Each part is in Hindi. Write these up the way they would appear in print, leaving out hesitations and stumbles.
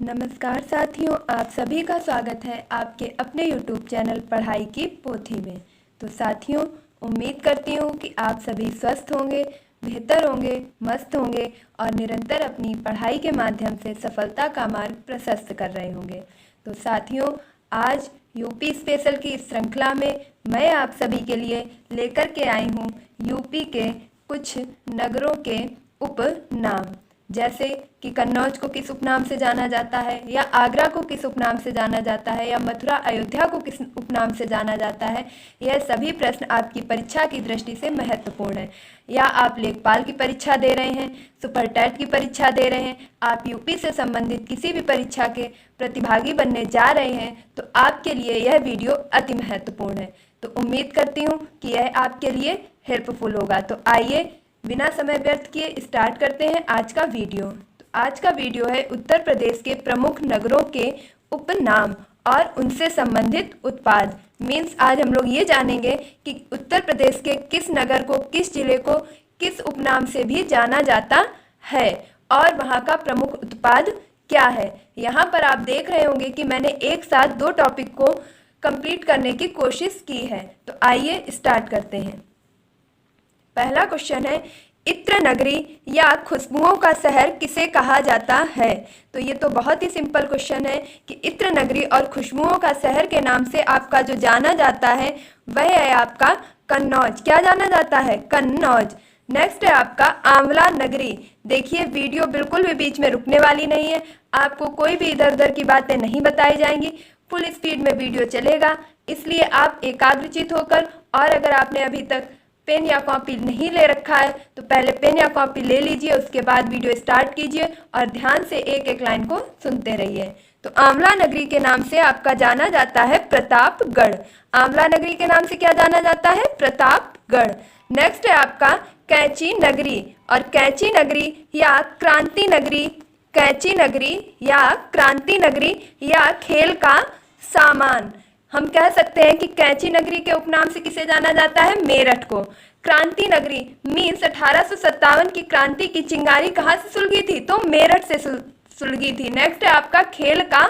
नमस्कार साथियों, आप सभी का स्वागत है आपके अपने YouTube चैनल पढ़ाई की पोथी में। तो साथियों, उम्मीद करती हूँ कि आप सभी स्वस्थ होंगे, बेहतर होंगे, मस्त होंगे और निरंतर अपनी पढ़ाई के माध्यम से सफलता का मार्ग प्रशस्त कर रहे होंगे। तो साथियों, आज यूपी स्पेशल की इस श्रृंखला में मैं आप सभी के लिए लेकर के आई हूँ यूपी के कुछ नगरों के उपनाम, जैसे कि कन्नौज को किस उपनाम से जाना जाता है, या आगरा को किस उपनाम से जाना जाता है, या मथुरा अयोध्या को किस उपनाम से जाना जाता है। यह सभी प्रश्न आपकी परीक्षा की दृष्टि से महत्वपूर्ण है। या आप लेखपाल की परीक्षा दे रहे हैं, सुपर टेट की परीक्षा दे रहे हैं, आप यूपी से संबंधित किसी भी परीक्षा के प्रतिभागी बनने जा रहे हैं, तो आपके लिए यह वीडियो अति महत्वपूर्ण है। तो उम्मीद करती हूँ कि यह आपके लिए हेल्पफुल होगा। तो आइए बिना समय व्यर्थ किए स्टार्ट करते हैं आज का वीडियो। तो आज का वीडियो है उत्तर प्रदेश के प्रमुख नगरों के उपनाम और उनसे संबंधित उत्पाद। मीन्स आज हम लोग ये जानेंगे कि उत्तर प्रदेश के किस नगर को, किस जिले को किस उपनाम से भी जाना जाता है और वहाँ का प्रमुख उत्पाद क्या है। यहाँ पर आप देख रहे होंगे कि मैंने एक साथ दो टॉपिक को कंप्लीट करने की कोशिश की है। तो आइए स्टार्ट करते हैं। पहला क्वेश्चन है, इत्र नगरी या खुशबुओं का शहर किसे कहा जाता है। तो ये तो बहुत ही सिंपल क्वेश्चन है कि इत्र नगरी और खुशबुओं का शहर के नाम से आपका जो जाना जाता है वह है आपका कन्नौज। क्या जाना जाता है? कन्नौज। नेक्स्ट है आपका आंवला नगरी। देखिए, वीडियो बिल्कुल भी बीच में रुकने वाली नहीं है, आपको कोई भी इधर उधर की बातें नहीं बताई जाएंगी, फुल स्पीड में वीडियो चलेगा, इसलिए आप एकाग्रचित होकर, और अगर आपने अभी तक पेन या कॉपी नहीं ले रखा है तो पहले पेन या कॉपी ले लीजिए, उसके बाद वीडियो स्टार्ट कीजिए और ध्यान से एक एक लाइन को सुनते रहिए। तो आंवला नगरी के नाम से आपका जाना जाता है प्रतापगढ़। आंवला नगरी के नाम से क्या जाना जाता है? प्रतापगढ़। नेक्स्ट है आपका कैंची नगरी और कैंची नगरी या क्रांति नगरी, कैंची नगरी या क्रांति नगरी या खेल का सामान। हम कह सकते हैं कि कैंची नगरी के उपनाम से किसे जाना जाता है? मेरठ को। क्रांति नगरी मीन्स 1857 की क्रांति की चिंगारी कहाँ से सुलगी थी? तो मेरठ से सुलगी थी। नेक्स्ट है आपका खेल का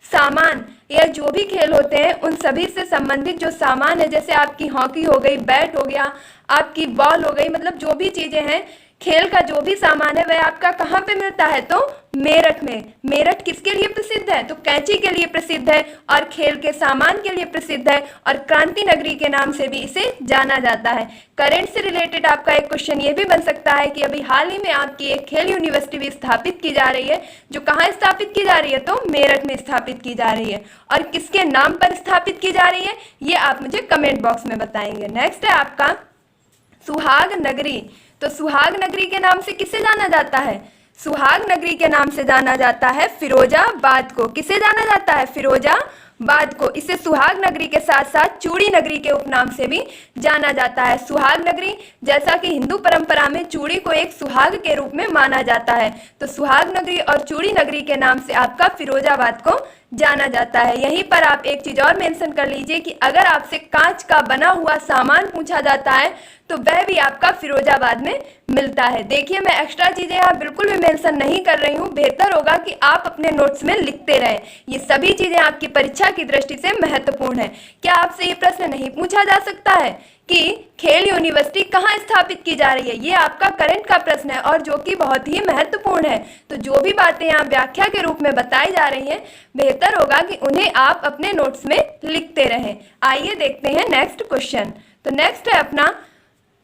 सामान, या जो भी खेल होते हैं उन सभी से संबंधित जो सामान है, जैसे आपकी हॉकी हो गई, बैट हो गया, आपकी बॉल हो गई, मतलब जो भी चीजें हैं, खेल का जो भी सामान है वह आपका कहाँ पे मिलता है? तो मेरठ में। मेरठ किसके लिए प्रसिद्ध है? तो कैंची के लिए प्रसिद्ध है और खेल के सामान के लिए प्रसिद्ध है और क्रांति नगरी के नाम से भी इसे जाना जाता है। करंट से रिलेटेड आपका एक क्वेश्चन ये भी बन सकता है कि अभी हाल ही में आपकी एक खेल यूनिवर्सिटी भी स्थापित की जा रही है, जो कहाँ स्थापित की जा रही है? तो मेरठ में स्थापित की जा रही है, और किसके नाम पर स्थापित की जा रही है ये आप मुझे कमेंट बॉक्स में बताएंगे। नेक्स्ट है आपका सुहाग नगरी। तो सुहाग नगरी के नाम से किसे जाना जाता है? सुहाग नगरी के नाम से जाना जाता है फिरोजाबाद को। किसे जाना जाता है? फिरोजाबाद को। इसे सुहाग नगरी के साथ साथ चूड़ी नगरी के उपनाम से भी जाना जाता है। सुहाग नगरी, जैसा कि हिंदू परंपरा में चूड़ी को एक सुहाग के रूप में माना जाता है, तो सुहाग नगरी और चूड़ी नगरी के नाम से आपका फिरोजाबाद को जाना जाता है। यहीं पर आप एक चीज और मेंशन कर लीजिए कि अगर आपसे कांच का बना हुआ सामान पूछा जाता है तो वह भी आपका फिरोजाबाद में मिलता है। देखिए, मैं एक्स्ट्रा चीजें यहाँ बिल्कुल भी मेंशन नहीं कर रही हूँ, बेहतर होगा कि आप अपने नोट्स में लिखते रहें। ये सभी चीजें आपकी परीक्षा की दृष्टि से महत्वपूर्ण है। क्या आपसे ये प्रश्न नहीं पूछा जा सकता है कि खेल यूनिवर्सिटी कहाँ स्थापित की जा रही है? ये आपका करंट का प्रश्न है और जो कि बहुत ही महत्वपूर्ण है। तो जो भी बातें यहाँ व्याख्या के रूप में बताई जा रही हैं, बेहतर होगा कि उन्हें आप अपने नोट्स में लिखते रहें। आइए देखते हैं नेक्स्ट क्वेश्चन। तो नेक्स्ट है अपना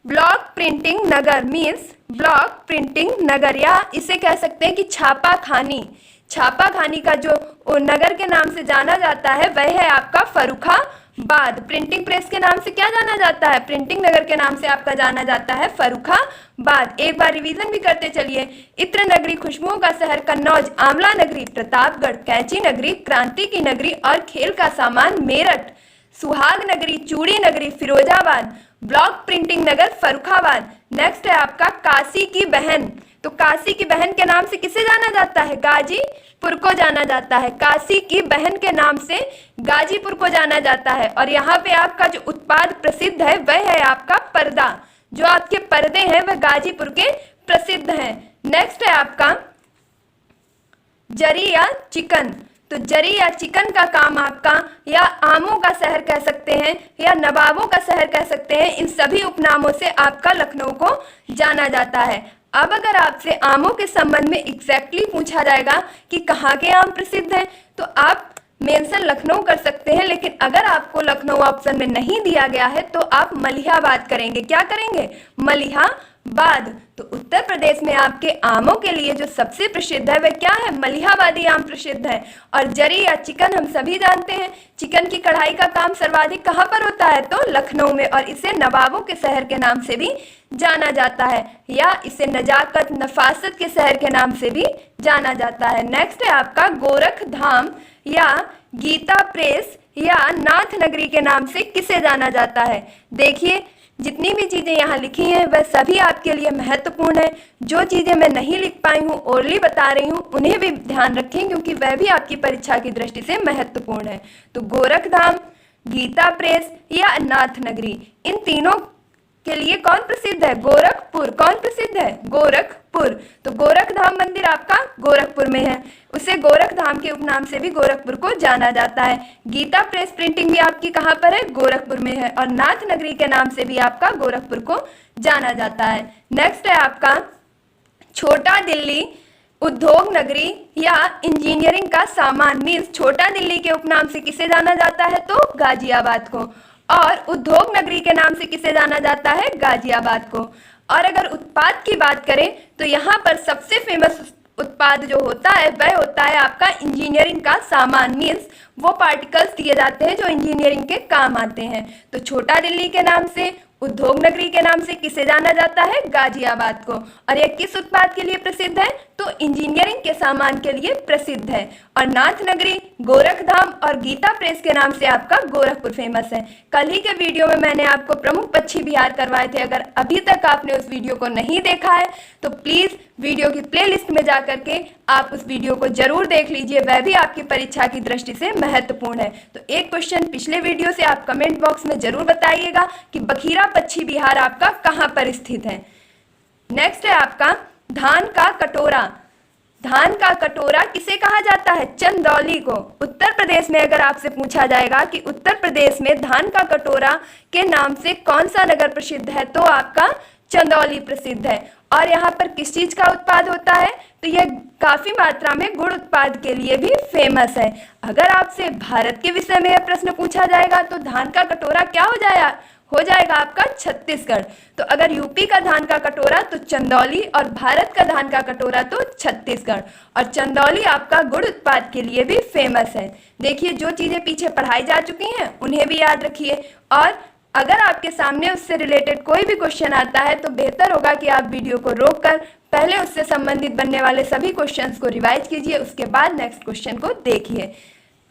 ब्लॉक प्रिंटिंग नगर, मीन्स ब्लॉक प्रिंटिंग नगर, या इसे कह सकते हैं कि छापा खानी। छापा खानी का जो नगर के नाम से जाना जाता है वह है आपका फर्रुखाबाद। प्रिंटिंग प्रेस के नाम से क्या जाना जाता है? प्रिंटिंग नगर के नाम से आपका जाना जाता है फर्रुखाबाद। एक बार रिवीजन भी करते चलिए। इत्र नगरी, खुशबुओं का शहर कन्नौज, आंवला नगरी प्रतापगढ़, कैंची नगरी क्रांति की नगरी और खेल का सामान मेरठ, सुहाग नगरी चूड़ी नगरी फिरोजाबाद, ब्लॉक प्रिंटिंग नगर फर्रुखाबाद। नेक्स्ट है आपका काशी की बहन। तो काशी की बहन के नाम से किसे जाना जाता है? गाजीपुर को जाना जाता है। काशी की बहन के नाम से गाजीपुर को जाना जाता है। और यहाँ पे आपका जो उत्पाद प्रसिद्ध है वह है आपका पर्दा। जो आपके पर्दे हैं वह गाजीपुर के प्रसिद्ध हैं। नेक्स्ट है आपका जरी या चिकन। तो जरी या चिकन का काम आपका, या आमों का शहर कह सकते हैं, या नवाबों का शहर कह सकते हैं, इन सभी उपनामों से आपका लखनऊ को जाना जाता है। अब अगर आपसे आमों के संबंध में एग्जैक्टली पूछा जाएगा कि कहाँ के आम प्रसिद्ध हैं, तो आप मेंशन लखनऊ कर सकते हैं, लेकिन अगर आपको लखनऊ ऑप्शन में नहीं दिया गया है तो आप मलिहाबाद करेंगे। क्या करेंगे? मलिहाबाद। तो उत्तर प्रदेश में आपके आमों के लिए जो सबसे प्रसिद्ध है वह क्या है? मलिहाबादी आम प्रसिद्ध है। और जरी या चिकन हम सभी जानते हैं, चिकन की कढ़ाई का काम सर्वाधिक कहाँ पर होता है? तो लखनऊ में, और इसे नवाबों के शहर के नाम से भी जाना जाता है, या इसे नजाकत नफासत के शहर के नाम से भी जाना जाता है। नेक्स्ट है आपका गोरख धाम या गीता प्रेस या नाथ नगरी के नाम से किसे जाना जाता है? देखिए, जितनी भी चीज़ें यहाँ लिखी हैं वह सभी आपके लिए महत्वपूर्ण है। जो चीज़ें मैं नहीं लिख पाई हूँ, ओरली बता रही हूँ, उन्हें भी ध्यान रखें क्योंकि वह भी आपकी परीक्षा की दृष्टि से महत्वपूर्ण है। तो गोरखधाम, गीता प्रेस या नाथ नगरी, इन तीनों के लिए कौन प्रसिद्ध है? गोरखपुर। कौन प्रसिद्ध है? गोरखपुर। तो गोरखधाम मंदिर आपका गोरखपुर में है, उसे गोरखधाम के उपनाम से भी गोरखपुर को जाना जाता है। गीता प्रेस प्रिंटिंग भी आपकी कहाँ पर है? गोरखपुर में है, और नाथ नगरी के नाम से भी आपका गोरखपुर को जाना जाता है। नेक्स्ट है आपका छोटा दिल्ली उद्योग नगरी या इंजीनियरिंग का सामान, मीन्स छोटा दिल्ली के उपनाम से किसे जाना जाता है? तो गाजियाबाद को। और उद्योग नगरी के नाम से किसे जाना जाता है? गाजियाबाद को। और अगर उत्पाद की बात करें तो यहाँ पर सबसे फेमस उत्पाद जो होता है वह होता है आपका इंजीनियरिंग का सामान, मीन्स वो पार्टिकल्स दिए जाते हैं जो इंजीनियरिंग के काम आते हैं। तो छोटा दिल्ली के नाम से, उद्योग नगरी के नाम से किसे जाना जाता है? गाजियाबाद को। और यह किस उत्पाद के लिए प्रसिद्ध है? तो इंजीनियरिंग के सामान के लिए प्रसिद्ध है। और नाथ नगरी, गोरखधाम और गीता प्रेस के नाम से आपका गोरखपुर फेमस है। कल ही के वीडियो में मैंने आपको प्रमुख पक्षी विहार करवाए थे, अगर अभी तक आपने उस वीडियो को नहीं देखा है तो प्लीज वीडियो की प्लेलिस्ट में जाकर के आप उस वीडियो को जरूर देख लीजिए, वह भी आपकी परीक्षा की दृष्टि से महत्वपूर्ण है। तो एक क्वेश्चन पिछले वीडियो से आप कमेंट बॉक्स में जरूर बताइएगा कि बखीरा पक्षी विहार आपका कहाँ पर स्थित है। नेक्स्ट है आपका धान का कटोरा। धान का कटोरा किसे कहा जाता है? चंदौली को। उत्तर प्रदेश में अगर आपसे पूछा जाएगा कि उत्तर प्रदेश में धान का कटोरा के नाम से कौन सा नगर प्रसिद्ध है, तो आपका चंदौली प्रसिद्ध है। और यहाँ पर किस चीज का उत्पाद होता है? तो यह काफी मात्रा में गुड़ उत्पाद के लिए भी फेमस है। अगर आपसे भारत के विषय में यह प्रश्न पूछा जाएगा तो धान का कटोरा क्या हो जाएगा आपका? छत्तीसगढ़। तो अगर यूपी का धान का कटोरा तो चंदौली, और भारत का धान का कटोरा तो छत्तीसगढ़। और चंदौली आपका गुड़ उत्पाद के लिए भी फेमस है। देखिए, जो चीजें पीछे पढ़ाई जा चुकी हैं उन्हें भी याद रखिए, और अगर आपके सामने उससे रिलेटेड कोई भी क्वेश्चन आता है तो बेहतर होगा कि आप वीडियो को रोककर पहले उससे संबंधित बनने वाले सभी क्वेश्चंस को रिवाइज कीजिए, उसके बाद नेक्स्ट क्वेश्चन को देखिए।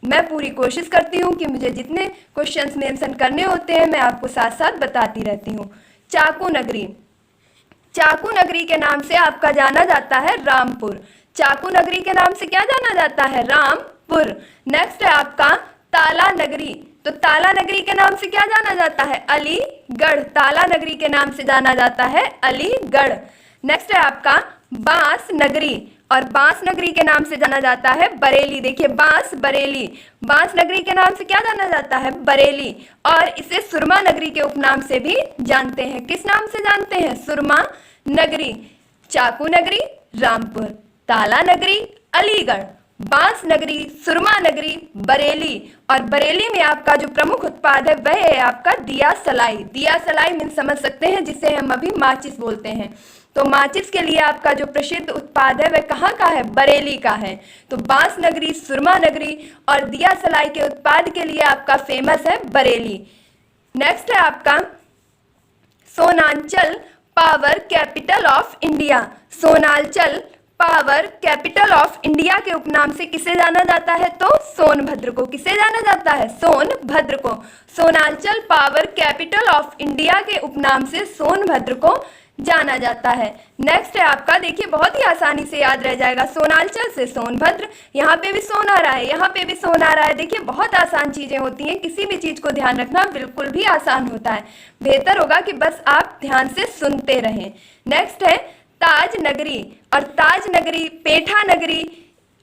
मैं पूरी कोशिश करती हूँ कि मुझे जितने क्वेश्चंस मेंशन करने होते हैं मैं आपको साथ साथ बताती रहती हूँ। चाकू नगरी। चाकू नगरी के नाम से आपका जाना जाता है रामपुर। चाकू नगरी के नाम से क्या जाना जाता है? रामपुर। नेक्स्ट है आपका ताला नगरी। तो ताला नगरी के नाम से क्या जाना जाता है? अलीगढ़। ताला नगरी के नाम से जाना जाता है अलीगढ़। नेक्स्ट है आपका बांस नगरी, और बांस नगरी के नाम से जाना जाता है बरेली। देखिए, बांस बरेली, बांस नगरी के नाम से क्या जाना जाता है? बरेली। और इसे सुरमा नगरी के उपनाम से भी जानते हैं। किस नाम से जानते हैं? सुरमा नगरी। चाकू नगरी रामपुर, ताला नगरी अलीगढ़, बांस नगरी, सुरमा नगरी, बरेली। और बरेली में आपका जो प्रमुख उत्पाद है वह है आपका दिया सलाई। दिया सलाई मीन समझ सकते हैं, जिसे हम अभी माचिस बोलते हैं। तो माचिस के लिए आपका जो प्रसिद्ध उत्पाद है वह कहाँ का है? बरेली का है। तो बांस नगरी, सुरमा नगरी और दिया सलाई के उत्पाद के लिए आपका फेमस है बरेली। नेक्स्ट है आपका Sonanchal power capital of India. Sonanchal power capital of India के उपनाम से किसे जाना जाता है? तो सोनभद्र को। किसे जाना जाता है? सोनभद्र को। Sonanchal power capital of India के उपनाम से सोनभद्र को जाना जाता है। नेक्स्ट है आपका, देखिए बहुत ही आसानी से याद रह जाएगा, सोनांचल से सोनभद्र। यहाँ पे भी सोन आ रहा है, यहाँ पे भी सोन आ रहा है। देखिए बहुत आसान चीजें होती हैं, किसी भी चीज को ध्यान रखना बिल्कुल भी आसान होता है। बेहतर होगा कि बस आप ध्यान से सुनते रहें। नेक्स्ट है ताज नगरी, और ताज नगरी, पेठा नगरी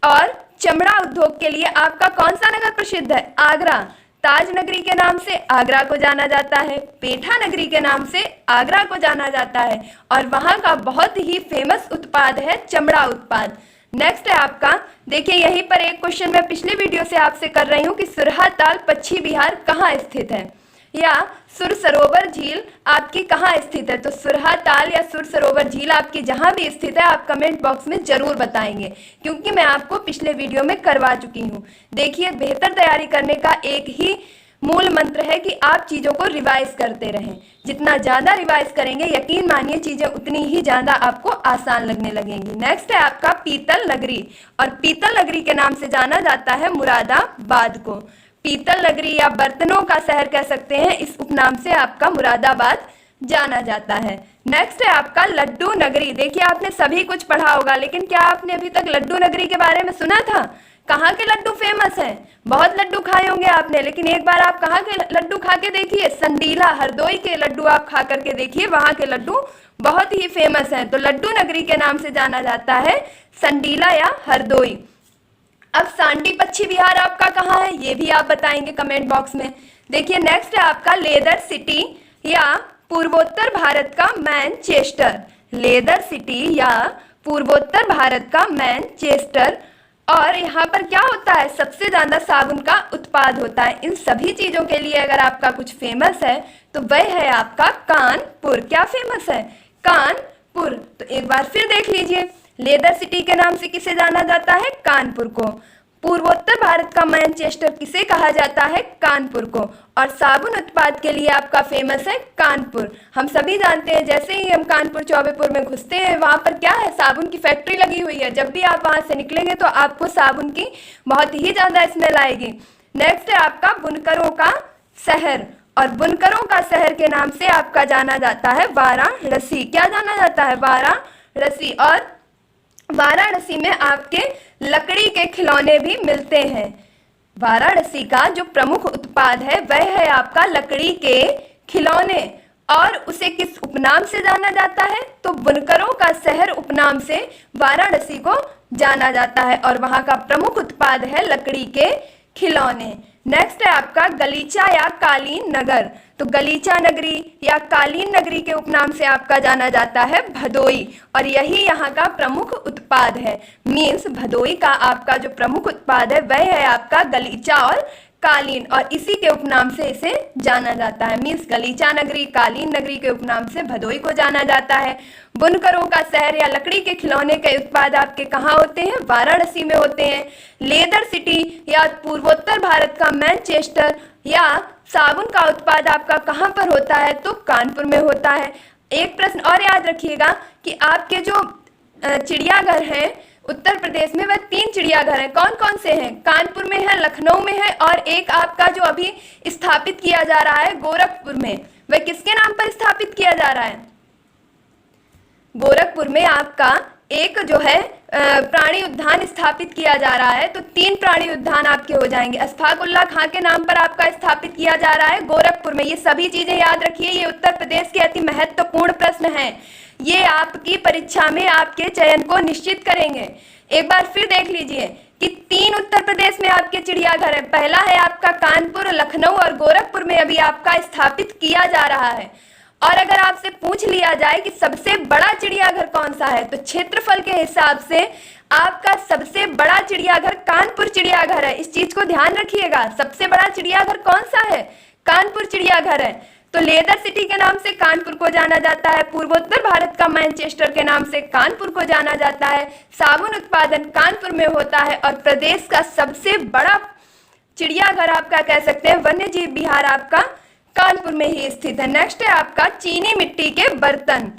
और चमड़ा उद्योग के लिए आपका कौन सा नगर प्रसिद्ध है? आगरा। ताज नगरी के नाम से आगरा को जाना जाता है, पेठा नगरी के नाम से आगरा को जाना जाता है और वहां का बहुत ही फेमस उत्पाद है चमड़ा उत्पाद। नेक्स्ट है आपका, देखिए यहीं पर एक क्वेश्चन मैं पिछले वीडियो से आपसे कर रही हूँ कि सुरहा ताल पश्चिम बिहार कहाँ स्थित है, या सुर सरोवर झील आपकी कहाँ स्थित है। तो सुरहा ताल या सुर सरोवर झील आपकी जहां भी स्थित है आप कमेंट बॉक्स में जरूर बताएंगे, क्योंकि मैं आपको पिछले वीडियो में करवा चुकी हूं। देखिए, बेहतर तैयारी करने का एक ही मूल मंत्र है कि आप चीजों को रिवाइज करते रहें। जितना ज्यादा रिवाइज करेंगे, यकीन मानिए चीजें उतनी ही ज्यादा आपको आसान लगने लगेंगी। नेक्स्ट है आपका पीतल नगरी, और पीतल नगरी के नाम से जाना जाता है मुरादाबाद को। पीतल नगरी या बर्तनों का शहर कह सकते हैं, इस उपनाम से आपका मुरादाबाद जाना जाता है। नेक्स्ट है आपका लड्डू नगरी। देखिए, आपने सभी कुछ पढ़ा होगा, लेकिन क्या आपने अभी तक लड्डू नगरी के बारे में सुना था? कहाँ के लड्डू फेमस हैं? बहुत लड्डू खाए होंगे आपने, लेकिन एक बार आप कहाँ के लड्डू खा के देखिए, संडीला हरदोई के लड्डू आप खा करके देखिए, वहां के लड्डू बहुत ही फेमस हैं। तो लड्डू नगरी के नाम से जाना जाता है संडीला या हरदोई। अब सांडी पश्चिम बिहार आपका कहाँ है, ये भी आप बताएंगे कमेंट बॉक्स में। देखिए, नेक्स्ट है आपका लेदर सिटी या पूर्वोत्तर भारत का मैनचेस्टर। लेदर सिटी या पूर्वोत्तर भारत का मैनचेस्टर। और यहाँ पर क्या होता है, सबसे ज्यादा साबुन का उत्पाद होता है। इन सभी चीजों के लिए अगर आपका कुछ फेमस है तो वह है आपका कानपुर। क्या फेमस है? कानपुर। तो एक बार फिर देख लीजिए, लेदर सिटी के नाम से किसे जाना जाता है? कानपुर को। पूर्वोत्तर भारत का मैनचेस्टर किसे कहा जाता है? कानपुर को। और साबुन उत्पाद के लिए आपका फेमस है कानपुर। हम सभी जानते हैं, जैसे ही हम कानपुर चौबेपुर में घुसते हैं वहां पर क्या है, साबुन की फैक्ट्री लगी हुई है। जब भी आप वहां से निकलेंगे तो आपको साबुन की बहुत ही ज्यादा स्मेल आएगी। नेक्स्ट है आपका बुनकरों का शहर, और बुनकरों का शहर के नाम से आपका जाना जाता है वाराणसी। क्या जाना जाता है? वाराणसी। और वाराणसी में आपके लकड़ी के खिलौने भी मिलते हैं। वाराणसी का जो प्रमुख उत्पाद है वह है आपका लकड़ी के खिलौने। और उसे किस उपनाम से जाना जाता है? तो बुनकरों का शहर उपनाम से वाराणसी को जाना जाता है, और वहां का प्रमुख उत्पाद है लकड़ी के खिलौने। नेक्स्ट है आपका गलीचा या कालीन नगर। तो गलीचा नगरी या कालीन नगरी के उपनाम से आपका जाना जाता है भदोई, और यही यहाँ का प्रमुख उत्पाद है। मीन्स भदोई का आपका जो प्रमुख उत्पाद है वह है आपका गलीचा और कालीन, और इसी के उपनाम से इसे जाना जाता है। मीन्स गलीचा नगरी, कालीन नगरी के उपनाम से भदोई को जाना जाता है। बुनकरों का शहर या लकड़ी के खिलौने के उत्पाद आपके कहाँ होते हैं? वाराणसी में होते हैं। लेदर सिटी या पूर्वोत्तर भारत का मैनचेस्टर या साबुन का उत्पाद आपका कहाँ पर होता है? तो कानपुर में होता है। एक प्रश्न और याद रखिएगा कि आपके जो चिड़ियाघर हैं उत्तर प्रदेश में, वह 3 चिड़ियाघर हैं। कौन कौन से हैं? कानपुर में है, लखनऊ में है, और एक आपका जो अभी स्थापित किया जा रहा है गोरखपुर में। वह किसके नाम पर स्थापित किया जा रहा है? गोरखपुर में आपका एक जो है प्राणी उद्यान स्थापित किया जा रहा है। तो 3 प्राणी उद्यान आपके हो जाएंगे। अशफाक उल्लाह खां के नाम पर आपका स्थापित किया जा रहा है गोरखपुर में। ये सभी चीजें याद रखिए, ये उत्तर प्रदेश के अति महत्वपूर्ण प्रश्न हैं। ये आपकी परीक्षा में आपके चयन को निश्चित करेंगे। एक बार फिर देख लीजिए कि 3 उत्तर प्रदेश में आपके चिड़ियाघर है। पहला है आपका कानपुर, लखनऊ और गोरखपुर में अभी आपका स्थापित किया जा रहा है। और अगर आपसे पूछ लिया जाए कि सबसे बड़ा चिड़ियाघर कौन सा है, तो क्षेत्रफल के हिसाब से आपका सबसे बड़ा चिड़ियाघर कानपुर चिड़ियाघर है। इस चीज को ध्यान रखिएगा। सबसे बड़ा चिड़ियाघर कौन सा है? कानपुर चिड़ियाघर है। तो लेदर सिटी के नाम से कानपुर को जाना जाता है। पूर्वोत्तर भारत का मैनचेस्टर के नाम से कानपुर को जाना जाता है। साबुन उत्पादन कानपुर में होता है, और प्रदेश का सबसे बड़ा चिड़ियाघर आपका कह सकते हैं वन्य जीव विहार आपका कानपुर में ही स्थित है। नेक्स्ट है आपका चीनी मिट्टी के बर्तन।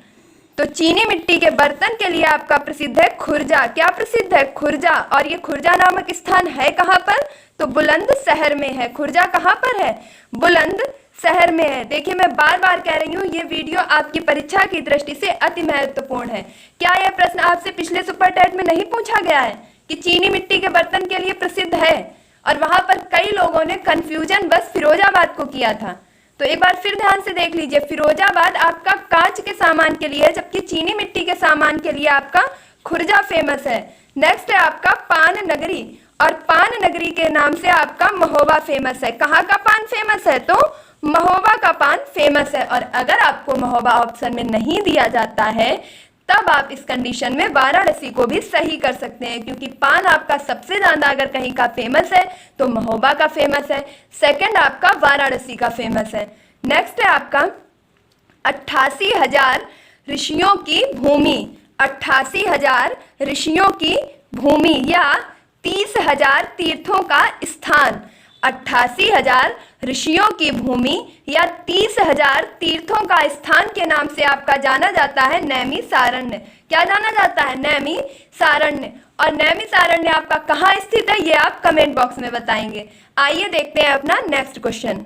तो चीनी मिट्टी के बर्तन के लिए आपका प्रसिद्ध है खुर्जा। क्या प्रसिद्ध है? खुर्जा। और ये खुर्जा नामक स्थान है कहाँ पर? तो बुलंदशहर में है। खुर्जा कहाँ पर है? बुलंदशहर में है। देखिए, मैं बार बार कह रही हूँ, ये वीडियो आपकी परीक्षा की दृष्टि से अति महत्वपूर्ण है। क्या यह प्रश्न आपसे पिछले सुपर टेट में नहीं पूछा गया है कि चीनी मिट्टी के बर्तन के लिए प्रसिद्ध है? और वहां पर कई लोगों ने कंफ्यूजन बस फिरोजाबाद को किया था। तो एक बार फिर ध्यान से देख लीजिए, फिरोजाबाद आपका कांच के सामान के लिए है, जबकि चीनी मिट्टी के सामान के लिए आपका खुर्जा फेमस है। नेक्स्ट है आपका पान नगरी, और पान नगरी के नाम से आपका महोबा फेमस है। कहाँ का पान फेमस है? तो महोबा का पान फेमस है। और अगर आपको महोबा ऑप्शन में नहीं दिया जाता है तब आप इस कंडीशन में वाराणसी को भी सही कर सकते हैं, क्योंकि पान आपका सबसे ज्यादा अगर कहीं का फेमस है तो महोबा का फेमस है, सेकंड आपका वाराणसी का फेमस है। नेक्स्ट है आपका 88,000 ऋषियों की भूमि, 88,000 ऋषियों की भूमि या 30,000 तीर्थों का स्थान। 88,000 ऋषियों की भूमि या 30,000 तीर्थों का स्थान के नाम से आपका जाना जाता है नैमिषारण्य। क्या जाना जाता है? नैमिषारण्य। और नैमिषारण्य आपका कहाँ स्थित है ये आप कमेंट बॉक्स में बताएंगे। आइए देखते हैं अपना नेक्स्ट क्वेश्चन।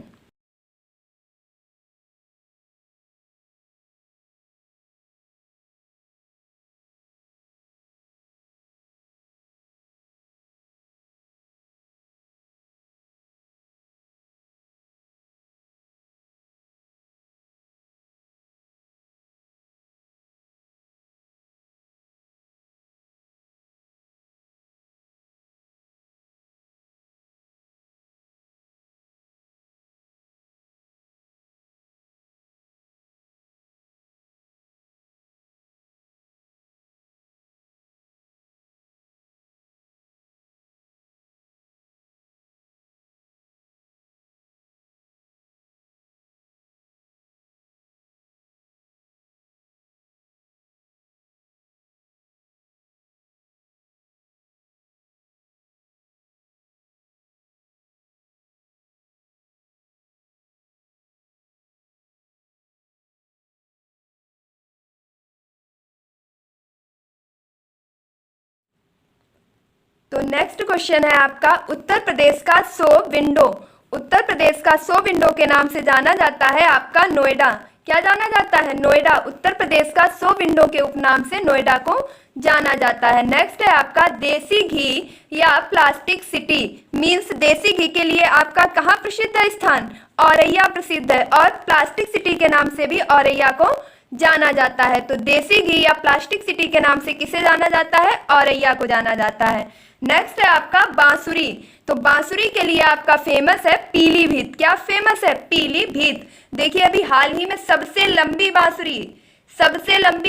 तो नेक्स्ट क्वेश्चन है आपका उत्तर प्रदेश का 100 विंडो। उत्तर प्रदेश का 100 विंडो के नाम से जाना जाता है आपका नोएडा। क्या जाना जाता है? नोएडा। उत्तर प्रदेश का 100 विंडो के उपनाम से नोएडा को जाना जाता है। नेक्स्ट है आपका देसी घी या प्लास्टिक सिटी, मीन्स देसी घी के लिए आपका कहाँ प्रसिद्ध है स्थान? औरैया प्रसिद्ध है, और प्लास्टिक सिटी के नाम से भी औरैया को जाना जाता है। तो देसी घी या प्लास्टिक सिटी के नाम से किसे जाना जाता है? औरैया को जाना जाता है। नेक्स्ट है आपका बांसुरी। तो बांसुरी के लिए आपका फेमस है पीलीभीत। क्या फेमस है? पीलीभीत। देखिए अभी हाल ही में सबसे लंबी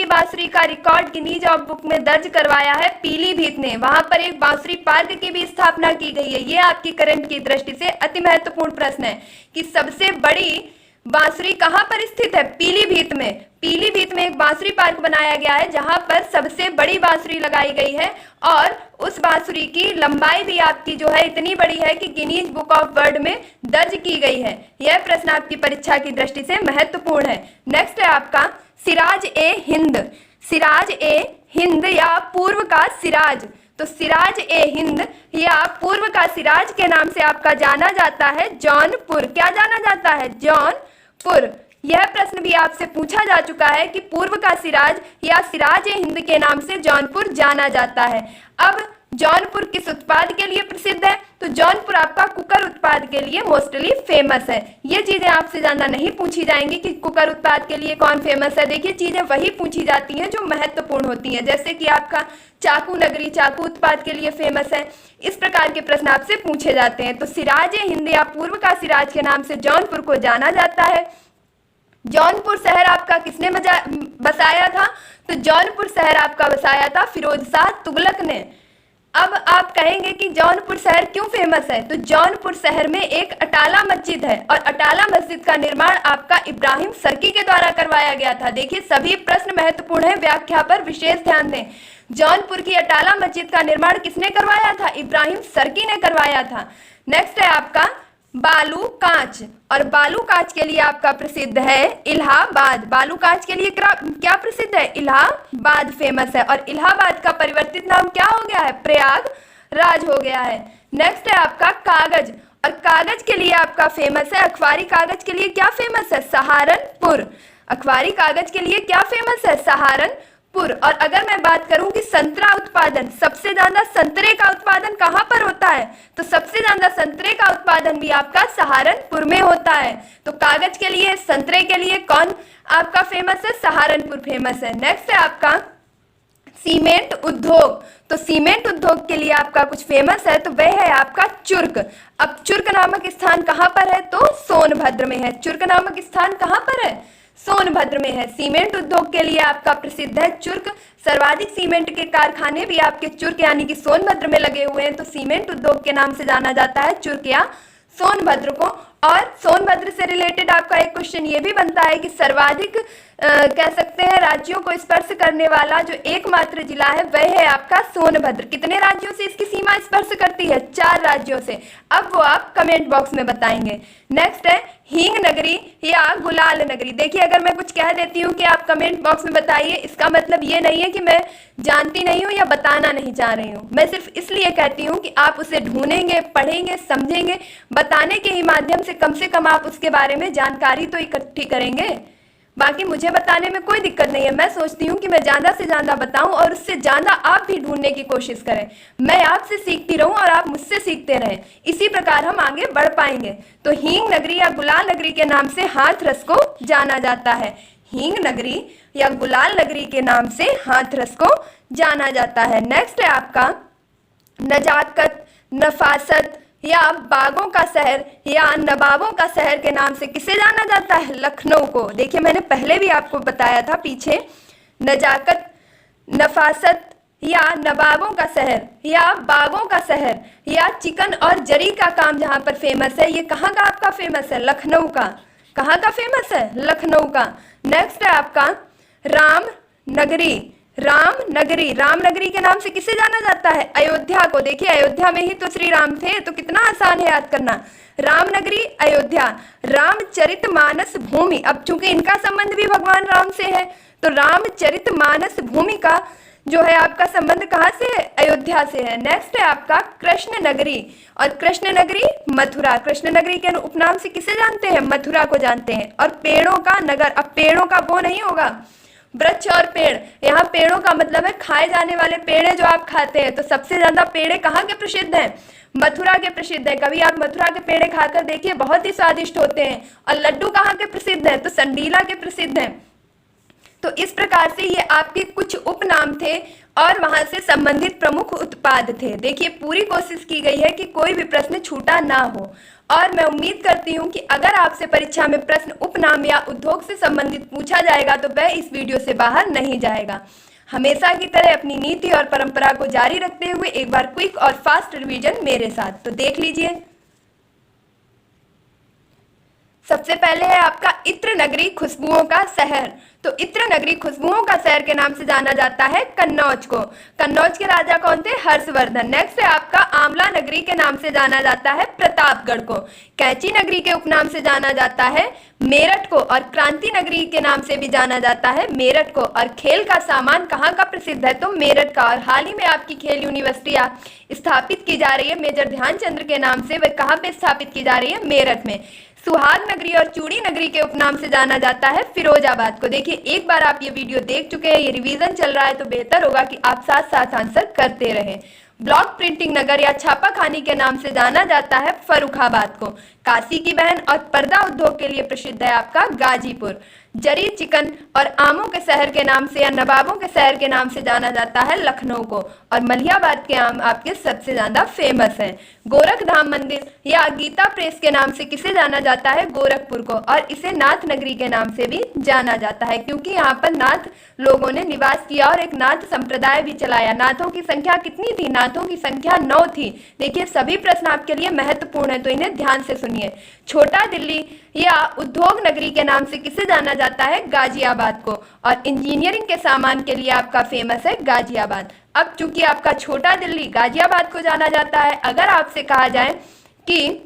बांसुरी का रिकॉर्ड गिनीज ऑफ बुक में दर्ज करवाया है पीलीभीत ने। वहां पर एक बांसुरी पार्क की भी स्थापना की गई है। ये आपकी करंट की दृष्टि से अति महत्वपूर्ण प्रश्न है कि सबसे बड़ी बांसुरी कहां पर स्थित है? पीलीभीत में। पीलीभीत में एक बांसुरी पार्क बनाया गया है जहां पर सबसे बड़ी बांसुरी लगाई गई है, और उस बांसुरी की लंबाई भी आपकी जो है इतनी बड़ी है कि गिनीज बुक ऑफ वर्ल्ड में दर्ज की गई है। यह प्रश्न आपकी परीक्षा की दृष्टि से महत्वपूर्ण है। नेक्स्ट है आपका सिराज ए हिंद। सिराज ए हिंद या पूर्व का सिराज। तो सिराज ए हिंद या पूर्व का सिराज के नाम से आपका जाना जाता है जौनपुर। क्या जाना जाता है? जौनपुर। यह प्रश्न भी आपसे पूछा जा चुका है कि पूर्व का सिराज या सिराज ए हिंद के नाम से जौनपुर जाना जाता है। अब जौनपुर किस उत्पाद के लिए प्रसिद्ध है? तो जौनपुर आपका कुकर उत्पाद के लिए मोस्टली फेमस है। ये चीजें आपसे ज्यादा नहीं पूछी जाएंगी कि कुकर उत्पाद के लिए कौन फेमस है। देखिए चीजें वही पूछी जाती हैं जो महत्वपूर्ण होती हैं, जैसे कि आपका चाकू नगरी चाकू उत्पाद के लिए फेमस है। इस प्रकार के प्रश्न आपसे पूछे जाते हैं। तो सिराज ए हिंद या पूर्व का सिराज के नाम से जौनपुर को जाना जाता है। जौनपुर शहर आपका किसने बसाया था? तो जौनपुर शहर आपका बसाया था फिरोज शाह तुगलक ने। अब आप कहेंगे कि जौनपुर शहर क्यों फेमस है? तो जौनपुर शहर में एक अटाला मस्जिद है, और अटाला मस्जिद का निर्माण आपका इब्राहिम सर्की के द्वारा करवाया गया था। देखिए सभी प्रश्न महत्वपूर्ण है, व्याख्या पर विशेष ध्यान दें। जौनपुर की अटाला मस्जिद का निर्माण किसने करवाया था? इब्राहिम सर्की ने करवाया था। नेक्स्ट है आपका बालू कांच, और बालू कांच के लिए आपका प्रसिद्ध है इलाहाबाद। बालू कांच के लिए क्या प्रसिद्ध है? इलाहाबाद फेमस है, और इलाहाबाद का परिवर्तित नाम क्या हो गया है? प्रयागराज हो गया है। नेक्स्ट है आपका कागज, और कागज के लिए आपका फेमस है अखबारी कागज के लिए क्या फेमस है? सहारनपुर। अखबारी कागज के लिए क्या फेमस है? सहारनपुर। और अगर मैं बात करूं कि संतरा उत्पादन, सबसे ज्यादा संतरे का उत्पादन कहां पर होता है? तो सबसे ज्यादा संतरे का उत्पादन भी आपका सहारनपुर में होता है। तो कागज के लिए संतरे के लिए कौन आपका फेमस है? सहारनपुर फेमस है। नेक्स्ट है आपका सीमेंट उद्योग। तो सीमेंट उद्योग के लिए आपका कुछ फेमस है तो वह है आपका चुर्क। अब चुर्क नामक स्थान कहाँ पर है? तो सोनभद्र में है। चुर्क नामक स्थान कहाँ पर है? सोनभद्र में है। सीमेंट उद्योग के लिए आपका प्रसिद्ध है चुर्क। सर्वाधिक सीमेंट के कारखाने भी आपके चुर्क यानी कि सोनभद्र में लगे हुए हैं, तो सीमेंट उद्योग के नाम से जाना जाता है चुर्क या सोनभद्र को। और सोनभद्र से रिलेटेड आपका एक क्वेश्चन ये भी बनता है कि सर्वाधिक कह सकते हैं राज्यों को स्पर्श करने वाला जो एकमात्र जिला है वह है आपका सोनभद्र। कितने राज्यों से इसकी सीमा स्पर्श करती है? 4 राज्यों से। अब वो आप कमेंट बॉक्स में बताएंगे। नेक्स्ट है हींग नगरी या गुलाल नगरी। देखिए, अगर मैं कुछ कह देती हूँ कि आप कमेंट बॉक्स में बताइए, इसका मतलब ये नहीं है कि मैं जानती नहीं हूँ या बताना नहीं चाह रही हूँ। मैं सिर्फ इसलिए कहती हूँ कि आप उसे ढूंढेंगे, पढ़ेंगे, समझेंगे, बताने के ही माध्यम से कम आप उसके बारे में जानकारी तो इकट्ठी करेंगे। बाकी मुझे बताने में कोई दिक्कत नहीं है। मैं सोचती हूँ कि मैं ज़्यादा से ज़्यादा बताऊँ और उससे ज़्यादा आप भी ढूंढने की कोशिश करें। मैं आपसे सीखती रहूँ और आप मुझसे सीखते रहें। इसी प्रकार हम आगे बढ़ पाएंगे। तो हींग नगरी या गुलाल नगरी के नाम से हाथरस को जाना जाता है। हींग नगरी या गुलाल नगरी के नाम से हाथरस को जाना जाता है। नेक्स्ट है आपका नजाकत, नफासत या बागों का शहर या नवाबों का शहर के नाम से किसे जाना जाता है? लखनऊ को। देखिए, मैंने पहले भी आपको बताया था पीछे, नजाकत, नफासत या नवाबों का शहर या बागों का शहर या चिकन और जरी का काम जहां पर फेमस है, ये कहाँ का आपका फेमस है? लखनऊ का। कहाँ का फेमस है? लखनऊ का। नेक्स्ट है आपका राम नगरी। राम नगरी के नाम से किसे जाना जाता है? अयोध्या को। देखिए, अयोध्या में ही तो श्री राम थे, तो कितना आसान है याद करना। राम नगरी अयोध्या। रामचरितमानस भूमि। अब चूंकि इनका संबंध भी भगवान राम से है, तो रामचरितमानस भूमि का जो है आपका संबंध कहाँ से है? अयोध्या से है। नेक्स्ट है आपका कृष्ण नगरी। और कृष्ण नगरी मथुरा। कृष्ण नगरी के उपनाम से किसे जानते हैं? मथुरा को जानते हैं। और पेड़ों का नगर। अब पेड़ों का वो नहीं होगा वृक्ष और पेड़, यहाँ पेड़ों का मतलब है खाए जाने वाले पेड़े जो आप खाते हैं। तो सबसे ज्यादा पेड़े कहाँ के प्रसिद्ध हैं? मथुरा के प्रसिद्ध है। कभी आप मथुरा के पेड़े खाकर देखिए, बहुत ही स्वादिष्ट होते हैं। और लड्डू कहाँ के प्रसिद्ध है? तो संडीला के प्रसिद्ध हैं। तो इस प्रकार से ये आपके कुछ उपनाम थे और वहां से संबंधित प्रमुख उत्पाद थे। देखिए, पूरी कोशिश की गई है कि कोई भी प्रश्न छूटा ना हो। और मैं उम्मीद करती हूं कि अगर आपसे परीक्षा में प्रश्न उपनाम या उद्योग से संबंधित पूछा जाएगा तो वह इस वीडियो से बाहर नहीं जाएगा। हमेशा की तरह अपनी नीति और परंपरा को जारी रखते हुए एक बार क्विक और फास्ट रिवीजन मेरे साथ तो देख लीजिए। सबसे पहले है आपका इत्र नगरी खुशबुओं का शहर। तो इत्र नगरी खुशबुओं का शहर के नाम से जाना जाता है कन्नौज को। कन्नौज के राजा कौन थे? हर्षवर्धन। नेक्स्ट है आपका आंवला नगरी के नाम से जाना जाता है प्रतापगढ़ को। कैंची नगरी के उपनाम से जाना जाता है मेरठ को। और क्रांति नगरी के नाम से भी जाना जाता है मेरठ को। और खेल का सामान कहाँ का प्रसिद्ध है? तो मेरठ का। और हाल ही में आपकी खेल यूनिवर्सिटी स्थापित की जा रही है मेजर ध्यानचंद्र के नाम से, वह कहाँ पे स्थापित की जा रही है? मेरठ में। सुहाग नगरी और चूड़ी नगरी के उपनाम से जाना जाता है फिरोजाबाद को। देखिए, एक बार आप ये वीडियो देख चुके हैं, ये रिवीजन चल रहा है, तो बेहतर होगा कि आप साथ साथ आंसर करते रहें। ब्लॉक प्रिंटिंग नगर या छापाखानी के नाम से जाना जाता है फर्रुखाबाद को। काशी की बहन और पर्दा उद्योग के लिए प्रसिद्ध है आपका गाजीपुर। जरी, चिकन और आमों के शहर के नाम से या नवाबों के शहर के नाम से जाना जाता है लखनऊ को। और मलिहाबाद के आम आपके सबसे ज्यादा फेमस हैं। गोरखधाम मंदिर या गीता प्रेस के नाम से किसे जाना जाता है? गोरखपुर को। और इसे नाथ नगरी के नाम से भी जाना जाता है, क्योंकि यहाँ पर नाथ लोगों ने निवास किया और एक नाथ संप्रदाय भी चलाया। नाथों की संख्या कितनी थी? नाथों की संख्या 9 थी। देखिए, सभी प्रश्न आपके लिए महत्वपूर्ण है, तो इन्हें ध्यान से सुनिए। छोटा दिल्ली या उद्योग नगरी के नाम से किसे जाना जाता है? गाजियाबाद को। और इंजीनियरिंग के सामान के लिए आपका फेमस है गाजियाबाद। अब चूंकि आपका छोटा दिल्ली गाजियाबाद को जाना जाता है, अगर आपसे कहा जाए कि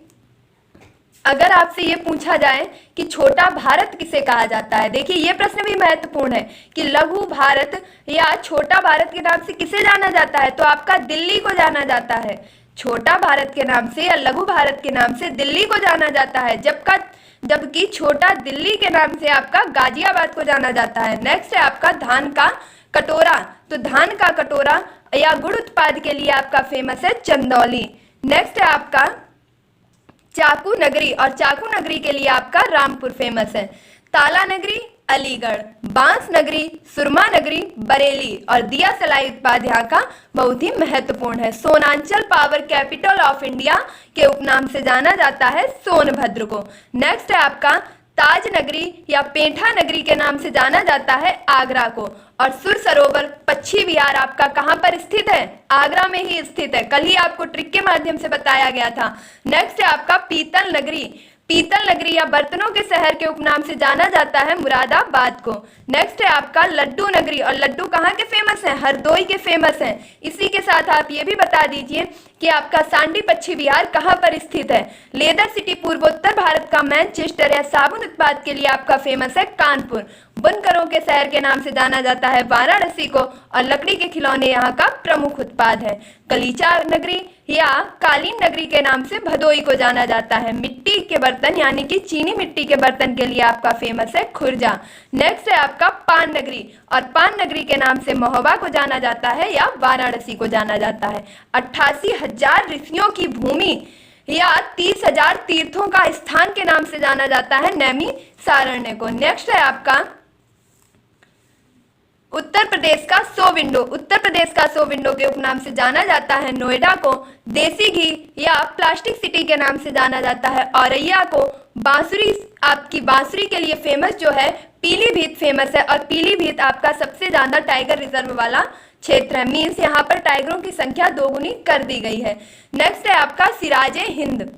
अगर आपसे ये पूछा जाए कि छोटा भारत किसे कहा जाता है, देखिए ये प्रश्न भी महत्वपूर्ण है कि लघु भारत या छोटा भारत के नाम से किसे जाना जाता है, तो आपका दिल्ली को जाना जाता है। छोटा भारत के नाम से या लघु भारत के नाम से दिल्ली को जाना जाता है, जबकि छोटा दिल्ली के नाम से आपका गाजियाबाद को जाना जाता है। नेक्स्ट है आपका धान का कटोरा। तो धान का कटोरा या गुड़ उत्पाद के लिए आपका फेमस है चंदौली। नेक्स्ट है आपका चाकू नगरी, और चाकू नगरी के लिए आपका रामपुर फेमस है। ताला नगरी अलीगढ़, बांस नगरी, सुरमा नगरी, बरेली और दिया सलाई उत्पाद यहाँ का बहुत ही महत्वपूर्ण है। Sonanchal power capital of India के उपनाम से जाना जाता है सोनभद्र को। नेक्स्ट है आपका ताज नगरी या पेंठा नगरी के नाम से जाना जाता है आगरा को। और सुर सरोवर पक्षी विहार आपका कहां पर स्थित है? आगरा में ही स्थित है। कल ही आपको ट्रिक के माध्यम से बताया गया था। नेक्स्ट है आपका पीतल नगरी। पीतल नगरी या बर्तनों के शहर के उपनाम से जाना जाता है मुरादाबाद को। नेक्स्ट है आपका लड्डू नगरी। और लड्डू कहाँ के फेमस हैं? हरदोई के फेमस हैं। इसी के साथ आप ये भी बता दीजिए कि आपका सांडी पक्षी विहार कहाँ पर स्थित है? लेदर सिटी पूर्वोत्तर भारत का मैनचेस्टर या साबुन उत्पाद के लिए आपका फेमस है कानपुर। बुनकरों के शहर के नाम से जाना जाता है वाराणसी को। और लकड़ी के खिलौने यहाँ का प्रमुख उत्पाद है। गलीचा नगरी या कालीन नगरी के नाम से भदोई को जाना जाता है। मिट्टी के बर्तन यानी कि चीनी मिट्टी के बर्तन के लिए आपका फेमस है खुर्जा। नेक्स्ट है आपका पान नगरी। और पान नगरी के नाम से महोबा को जाना जाता है या वाराणसी को जाना जाता है। 88,000 ऋषियों की भूमि या 30,000 तीर्थों का स्थान के नाम से जाना जाता है नैमी सारण्य को। नेक्स्ट है आपका उत्तर प्रदेश का 100 विंडो। उत्तर प्रदेश का 100 विंडो के उपनाम से जाना जाता है नोएडा को। देसी घी या प्लास्टिक सिटी के नाम से जाना जाता है औरैया को। बांसुरी आपकी बांसुरी के लिए फेमस जो है पीलीभीत फेमस है। और पीलीभीत आपका सबसे ज्यादा टाइगर रिजर्व वाला क्षेत्र है। मीन्स यहाँ पर टाइगरों की संख्या दोगुनी कर दी गई है। नेक्स्ट है आपका सिराजे हिंद।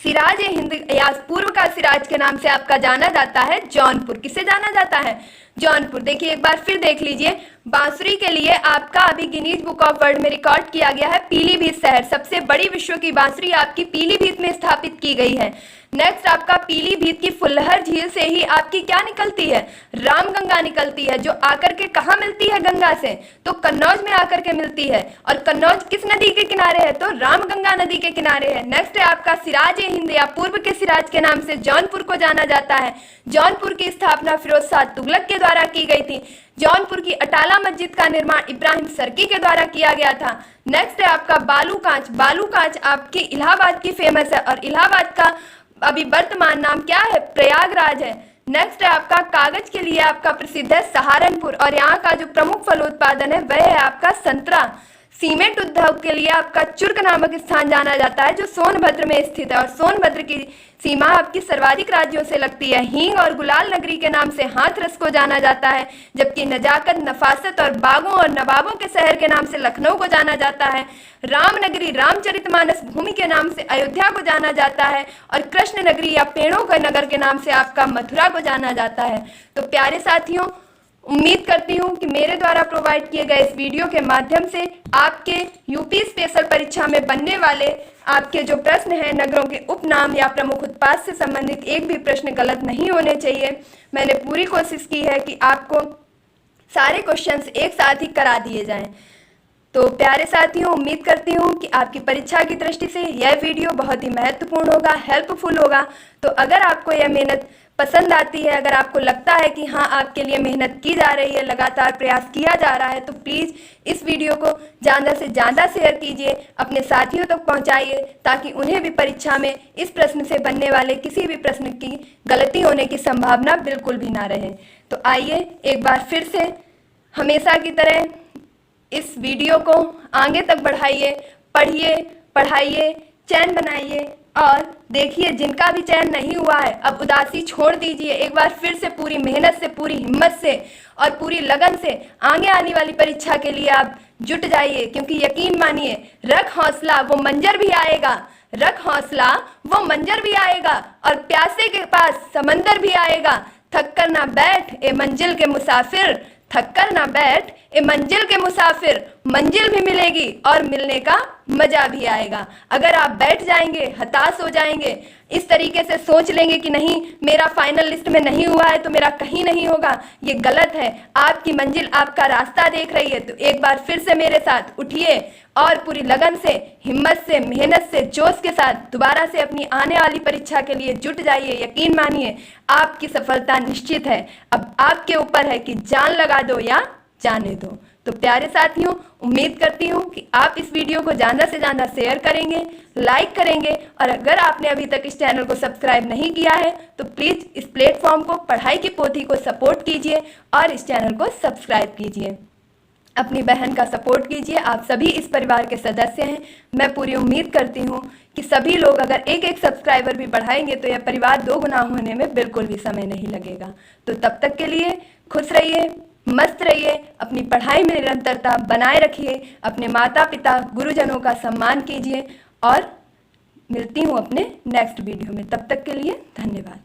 सिराज हिंद या पूर्व का सिराज के नाम से आपका जाना जाता है जौनपुर। किसे जाना जाता है? जौनपुर। देखिए एक बार फिर देख लीजिए, बांसुरी के लिए आपका अभी गिनीज बुक ऑफ वर्ल्ड में रिकॉर्ड किया गया है पीलीभीत शहर। सबसे बड़ी विश्व की बांसुरी आपकी पीलीभीत में स्थापित की गई है। नेक्स्ट आपका पीलीभीत की फुल्लहर झील से ही आपकी क्या निकलती है? रामगंगा निकलती है, जो आकर के कहाँ मिलती है गंगा से? तो कन्नौज में आकर के मिलती है। और कन्नौज किस नदी के किनारे है? तो रामगंगा नदी के किनारे है। नेक्स्ट है आपका सिराज हिंद या पूर्व के सिराज के नाम से जौनपुर को जाना जाता है। जौनपुर की स्थापना फिरोज शाह तुगलक के द्वारा की गई थी। जौनपुर की अटाला मस्जिद का निर्माण इब्राहिम सर्की के द्वारा किया गया था। नेक्स्ट है आपका बालूकांच। बालूकांच आपकी इलाहाबाद की फेमस है और इलाहाबाद का अभी वर्तमान नाम क्या है? प्रयागराज है। नेक्स्ट है आपका कागज के लिए आपका प्रसिद्ध है सहारनपुर। और यहाँ का जो प्रमुख फल उत्पादन है वह है आपका संतरा। सीमेंट उद्योग के लिए आपका चुर्क नामक स्थान जाना जाता है जो सोनभद्र में स्थित है। और सोनभद्र की सीमा आपकी सर्वाधिक राज्यों से लगती है। हींग और गुलाल नगरी के नाम से हाथरस को जाना जाता है। जबकि नजाकत, नफासत और बागों और नवाबों के शहर के नाम से लखनऊ को जाना जाता है। रामनगरी रामचरितमानस भूमि के नाम से अयोध्या को जाना जाता है। और कृष्ण नगरी या पेड़ों का नगर के नाम से आपका मथुरा को जाना जाता है। तो प्यारे साथियों, उम्मीद करती हूँ कि मेरे द्वारा प्रोवाइड किए गए इस वीडियो के माध्यम से आपके यूपी स्पेशल परीक्षा में बनने वाले आपके जो प्रश्न हैं नगरों के उपनाम या प्रमुख उत्पाद से संबंधित एक भी प्रश्न गलत नहीं होने चाहिए। मैंने पूरी कोशिश की है कि आपको सारे क्वेश्चंस एक साथ ही करा दिए जाएं। तो प्यारे साथियों, उम्मीद करती हूँ कि आपकी परीक्षा की दृष्टि से यह वीडियो बहुत ही महत्वपूर्ण होगा, हेल्पफुल होगा। तो अगर आपको यह मेहनत पसंद आती है, अगर आपको लगता है कि हाँ आपके लिए मेहनत की जा रही है, लगातार प्रयास किया जा रहा है, तो प्लीज़ इस वीडियो को ज़्यादा से ज़्यादा शेयर कीजिए, अपने साथियों तक पहुँचाइए, ताकि उन्हें भी परीक्षा में इस प्रश्न से बनने वाले किसी भी प्रश्न की गलती होने की संभावना बिल्कुल भी ना रहे। तो आइए एक बार फिर से हमेशा की तरह इस वीडियो को आगे तक बढ़ाइए, पढ़िए, पढ़ाइए, चयन बनाइए और देखिए जिनका भी चयन नहीं हुआ है अब उदासी छोड़ दीजिए। एक बार फिर से पूरी मेहनत से, पूरी हिम्मत से और पूरी लगन से आगे आने वाली परीक्षा के लिए आप जुट जाइए, क्योंकि यकीन मानिए, रख हौसला वो मंजर भी आएगा, रख हौसला वो मंजर भी आएगा और प्यासे के पास समंदर भी आएगा। थक कर ना बैठ ए मंजिल के मुसाफिर, थक कर ना बैठ ए मंजिल के मुसाफिर, मंजिल भी मिलेगी और मिलने का मजा भी आएगा। अगर आप बैठ जाएंगे, हताश हो जाएंगे, इस तरीके से सोच लेंगे कि नहीं मेरा फाइनल लिस्ट में नहीं हुआ है तो मेरा कहीं नहीं होगा, ये गलत है। आपकी मंजिल आपका रास्ता देख रही है। तो एक बार फिर से मेरे साथ उठिए और पूरी लगन से, हिम्मत से, मेहनत से, जोश के साथ दोबारा से अपनी आने वाली परीक्षा के लिए जुट जाइए। यकीन मानिए आपकी सफलता निश्चित है। अब आपके ऊपर है कि जान लगा दो या जाने दो। तो प्यारे साथियों, उम्मीद करती हूँ कि आप इस वीडियो को ज़्यादा से ज़्यादा शेयर करेंगे, लाइक करेंगे, और अगर आपने अभी तक इस चैनल को सब्सक्राइब नहीं किया है तो प्लीज़ इस प्लेटफॉर्म को, पढ़ाई की पोथी को सपोर्ट कीजिए और इस चैनल को सब्सक्राइब कीजिए। अपनी बहन का सपोर्ट कीजिए। आप सभी इस परिवार के सदस्य हैं। मैं पूरी उम्मीद करती हूँ कि सभी लोग अगर एक एक सब्सक्राइबर भी बढ़ाएंगे तो यह परिवार 2 गुना होने में बिल्कुल भी समय नहीं लगेगा। तो तब तक के लिए खुश रहिए, मस्त रहिए, अपनी पढ़ाई में निरंतरता बनाए रखिए, अपने माता पिता गुरुजनों का सम्मान कीजिए, और मिलती हूँ अपने नेक्स्ट वीडियो में। तब तक के लिए धन्यवाद।